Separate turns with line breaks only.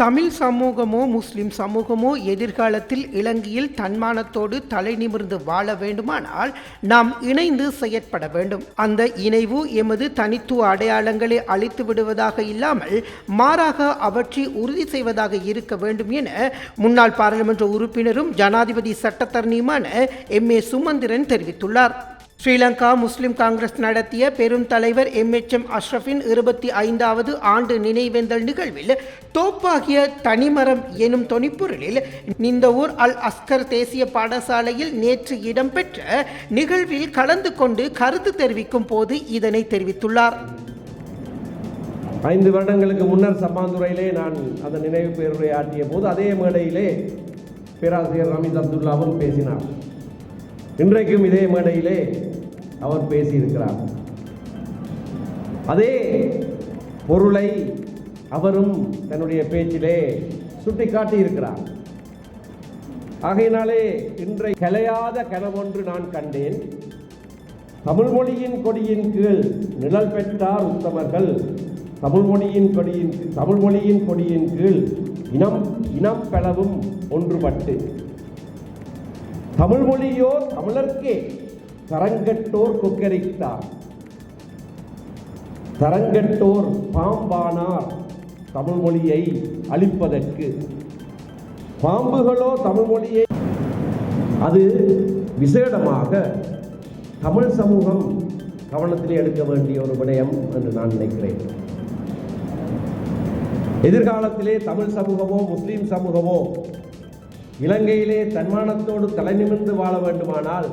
தமிழ் சமூகமோ முஸ்லிம் சமூகமோ எதிர்காலத்தில் இலங்கையில் தன்மானத்தோடு தலை நிமிர்ந்து வாழ வேண்டுமானால் நாம் இணைந்து செயற்பட வேண்டும். அந்த இணைவு எமது தனித்துவ அடையாளங்களை அழித்து விடுவதாக இல்லாமல் மாறாக அவற்றை உறுதி செய்வதாக இருக்க வேண்டும் என முன்னாள் பாராளுமன்ற உறுப்பினரும் ஜனாதிபதி சட்டத்தரணியுமான எம்.ஏ. சுமந்திரன் தெரிவித்துள்ளார். ஸ்ரீலங்கா முஸ்லிம் காங்கிரஸ் நடத்திய பெரும் தலைவர் எம்.எச்.எம். அஷ்ரஃபின் 25வது ஆண்டு நினைவேந்தல் நிகழ்வில் தோப்பாகிய தனிமரம் எனும் தொனிப்பொருளில் நிந்தவூர் அல் அஸ்கர் தேசிய பாடசாலையில் நேற்று இடம்பெற்ற நிகழ்வில் கலந்து கொண்டு கருத்து தெரிவிக்கும் போது இதனை தெரிவித்துள்ளார்.
5 வருடங்களுக்கு முன்னர் சம்மாந்துறையிலே நான் அந்த நினைவு பேருரை ஆற்றிய போது அதே மேடையிலே பேராசிரியர் ரமீஸ் அப்துல்லாவும் பேசினார். இன்றைக்கும் இதே மேடையிலே அவர் பேசியிருக்கிறார். அதே பொருளை அவரும் தன்னுடைய பேச்சிலே சுட்டிக்காட்டி இருக்கிறார். ஆகையினாலே இன்றை கலையாத கனவொன்று நான் கண்டேன். தமிழ் மொழியின் கொடியின் கீழ் நிழல் பெற்றார் உத்தமர்கள். தமிழ் மொழியின் கொடியின் கீழ் இனம் பெலவும் ஒன்றுபட்டு தமிழ் மொழியோ தமிழர்க்கே தரங்கட்டோர் கொக்கரித்தார். தரங்கட்டோர் பாம்பானார் தமிழ் மொழியை அழிப்பதற்கு. பாம்புகளோ தமிழ் மொழியை. அது விசேடமாக தமிழ் சமூகம் கவனத்திலே எடுக்க வேண்டிய ஒரு விடயம் என்று நான் நினைக்கிறேன். எதிர்காலத்திலே தமிழ் சமூகமோ முஸ்லிம் சமூகமோ இலங்கையிலே தன்மானத்தோடு தலை நிமிர்ந்து வாழ வேண்டுமானால்